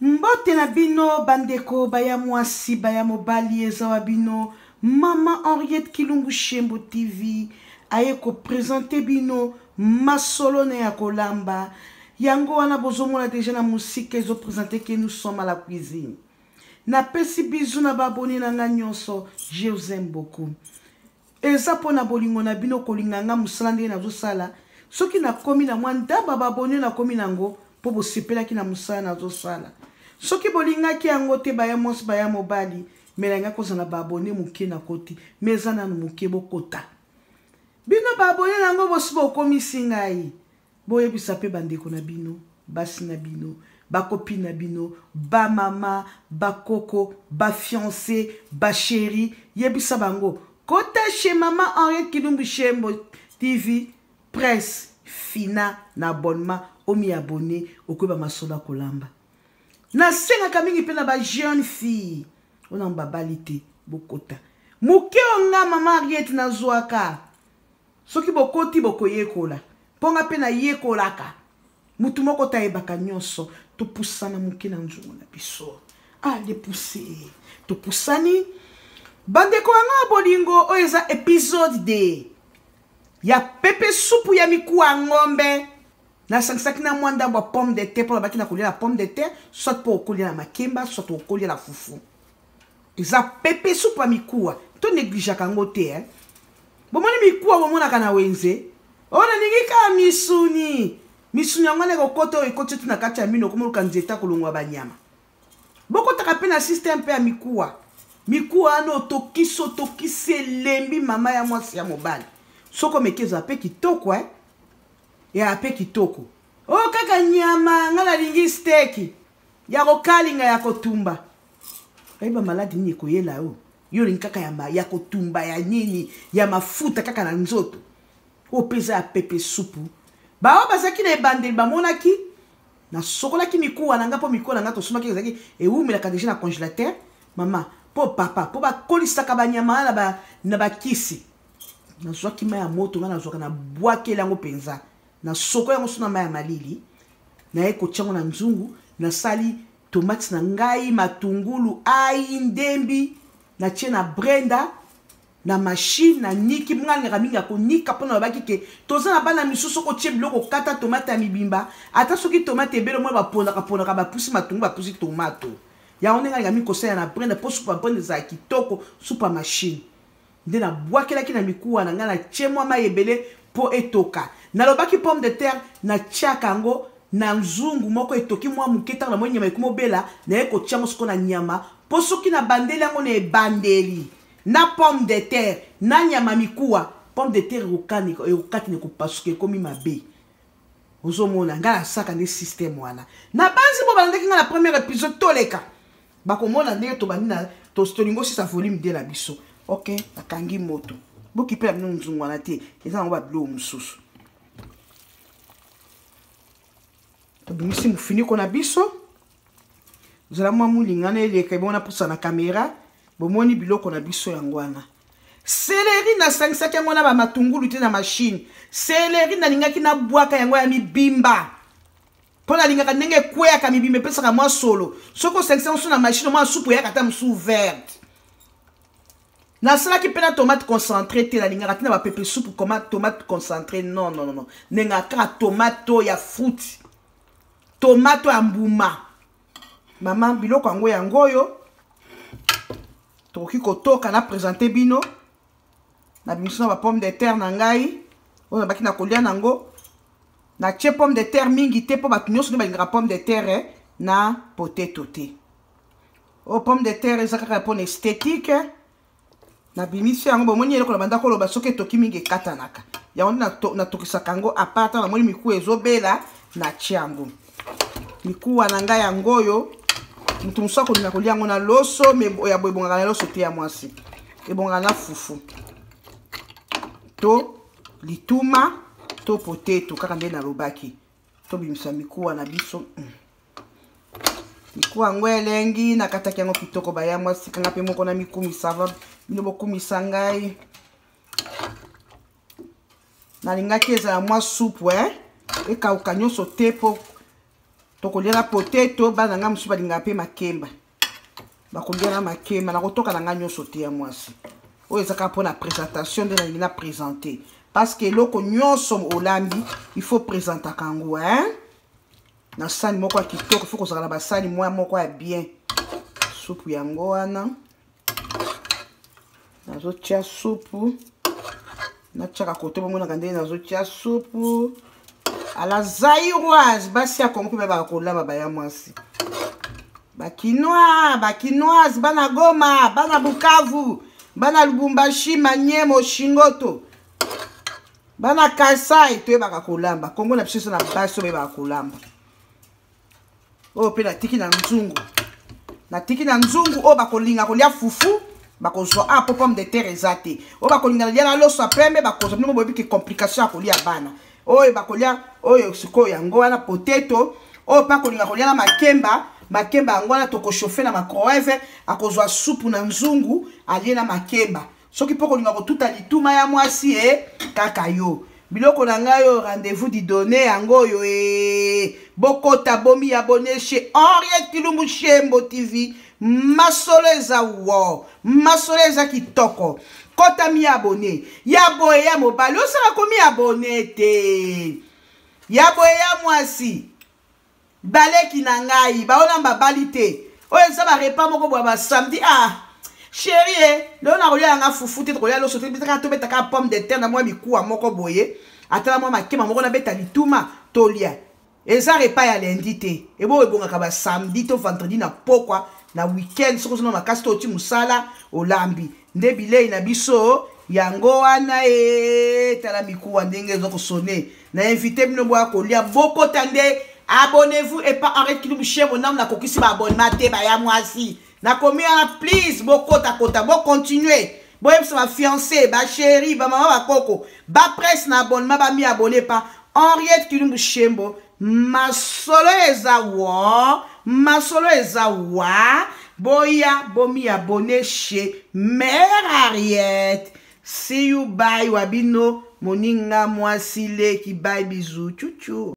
Mbote na bino bandeko baya mwasi baya mobali ezawa bino Mama Henriette Kilungu Shembo TV aye ko présenter bino masolone ya kolamba yango wana bozomona déjà na musique ezo présenter que nous sommes à la cuisine. Na pesi bisou na baboni na nga nyonso, je vous aime beaucoup. Eza pona bolingo na bino kolinga nga musala ndenge nazosala soki na komi na mwanda bababoni na komi nango po bosepelaki na musala nazosala. Soki bolingaki yango te baya mwasi baya mobali melanga kozana babone muke na koti mezana no muke bokota. Bino babone nango bosi bokomisi ngai. Boyebisa pe bandeko na bino, basi na bino, bakopi na bino, ba mama, ba koko, ba fiancé, ba chéri, yebisa bango. Kota chez Mama Henriette Kilungu Shembo TV, presse, fina, na abonnement, omi abonné, okoba masola kolamba. Na senga kamingi pe na ba jeune fille, ona mbabalite, bokota. Muke onga Mama Henriette na zoaka. Soki bokoti bokoyekola. Ponga pe na yekolaka. Mutu moko tayebaka nyonso, to pusana muke na nzungu na biso. Allez pousser. To pusani. Bandeko anga bolingo oeza épisode de ya pepe soupu ya mikuwa ngombe na sangsaki na mwanda wa pomme de terre pour baki na kolia la pomme de terre soit pour kolia la makemba soit pour kolia la fufu. Eza pepe soupu ya mikuwa to néglige kango te bomoni mikuwa bomona kana wenze ona ningika misuni ngone ko koto ekoti tuna kati ya mino komuluka nzeta kolongwa banyama boko taka na system pe ya mikuwa. Mikuwa ano tokise lembi mama ya mwasi ya mobali. Soko mekeza pe kitoko ya pe kitoko. O kaka nyama ngala lingi steak. Ya kokalinga ya kotumba. Aiba maladi ni koyela o. Yo linkaka ya kotumba ya nini ya mafuta kaka na nzoto. O peza ya pepe supu. Ba bazaki na ebandeli bamonaki na sokola ki mikuwa na ngapo mikuwa na ngato sumaki ezaki e umela kadesha na congélateur mama. Po papa, po ba kolisaka banyama na ba kisi. Na zwaki maya moto na zwaka na bwake lango penza. Na soko yango suna maya malili. Na eko chango na nzungu, na sali tomate na ngai, matungulu, ai ndembi, na tie na brenda, na machine na niki mnganga kaminga ko nika pona baki ke toza na bana misusu ko tie biloko kata tomate ya mibimba. Ata soki tomate ebelo mo ba ponda ka ba pusi matungu ba pusi tomato. Ya onenga ngami kosaya na brenda po supa brenda za kitoko supa machine ndena bwakela ki na mikuwa na ngana chemwa mayebele po etoka na lobaki pomme de terre na tiaka ngo na nzungu moko etoki mwa muketa na mwenye maikumo bela na eko tiango soko na nyama po soki na bandeli yango na ebandeli na pomme de terre na nyama mikuwa pomme de terre okati ne kopasuke komi mabe ozomona ngala saka ne system wana na banzi mo bandeki nga na premier épisode toleka bakomona ndenge to banina to stolingo si sa volume de la biso. OK, akangi moto. Boki pe amno nzungu wana te. Eza ngwa blo mususu. To bimisi mu fini ko na biso. Zala mwa mulingana eleka bona pusa na kamera. Bomoni biloko na biso yangwana. Céleri na sangsaki yango na ba matungulu te na machine. Céleri na lingaki na bwaka yango ya mibimba. Pona lingaka ndenge kwea ka mibimbe pesa ka mwa solo. Soko 500 sur na machine mwa soupe ya kata msu verte. Na sala ki pena tomate concentré te la lingaka tina ba pepe soupe comme tomate concentré non. Nenga ka tomato ya fruit. Tomato ya mbuma. Mama biloko yango yangoyo. Toki kotoka na présenter bino. Na bimiso na ba pomme de terre na ngai. Ona baki na kolia nango. Na tie pomme de terre mingi te po batu nyonso balingaka pomme de terre na potato te. O pomme de terre eza kaka pona esthétique. Na bimisi yango bomoni eloko na banda koloba soki etoki mingi ekatanaka. Yango na tokisaka yango apata na moni mikuwa ezobela na tie yango. Mikuwa na ngai yango oyo mutu mosusu akolinga kolia yango na loso me ya boye ebongaka na loso te ya mwasi. Ebongaka na fufu. To lituma to potato kaka nde na lobaki to bimisa mikuwa na biso mikuwa ngo elengi na kataki yango kitoko baya mwasi kanga pe moko na mikumi sava bino bokumisa ngai na lingaki ezala mwa soupe ekauka nyonso te po tokolia na potato bana nga musu balinga pe makemba bakolia na makemba na kotoka na nga nyonso te ya mwasi oyo ezaka mpona présentation nde nalingi na présenter parce que eloko nyonso olambi il faut présentaka yango na sani moko ya kitoko faut kozala na basani moya moko ya bien supu yango wana nazotia supu natiaka kote bomonaka ndenge nazotia supu ala zaïroise basi ya kongo mpe bakolamba baya mwasi bakinoise bana Goma bana Bukavu bana Lubumbashi Manyemo Shingoto bana Kasai toyebaka kolamba kongo na biso na basi oyebaka kolamba oyo mpe natiki na nzungu oyo bakolinga kolia fufu bakozwa po pomme de terre eza te oyo bakolinga lia na loso ya pembe bakozwa bino boyebiki complication ya kolia bana oyo bakolia oyo sikoyo yango wana potato oyo mpe akolinga kolia na makemba yango wana tokochauffe na microwave akozwa supu na nzungu alie na makemba soki mpo kolinga kotuta lituma ya mwasi kaka yo biloko na ngai oyo rendez-vous di donner yango oyo bokota bomi abonné chez Henriette Kilumbu Shembo TV masolo eza wo masolo eza kitoko kota mi abonné ya boye ya mobali osala komi abonné te ya boye ya mwasi baleki na ngai baolamba bali te oyo eza barepa moko boya basamedi chérie leo nakolia nga fufu te tokolia loso te bitaka tobetaka pomme de terre na mwa bikuwa moko boye atala mwa makema moko nabeta lituma tolia eza repa ya lendi te ebo ebongaka basamedi to vendredi na pokwa na weekend soko zona makasi to oti musala olambi nde bilei na biso yango wana tala mikuwa ndenge ezokosone na invité bino boya kolia bokota nde abonnez-vous et pas Henriette Kilumbu Shembo nam na kokisi ba abonnement te ba ya mwasi na komi ana please bokota kota bo continuer boyebisa ba fiancé ba chéri ba mama ba koko ba presse na abonnement ba mi abonné pas Henriette Kilumbu Shembo masolo eza wa boya bomi abonné chez Mère Henriette. See you bye wabino moninga mwasi leki bye bisous chouchou.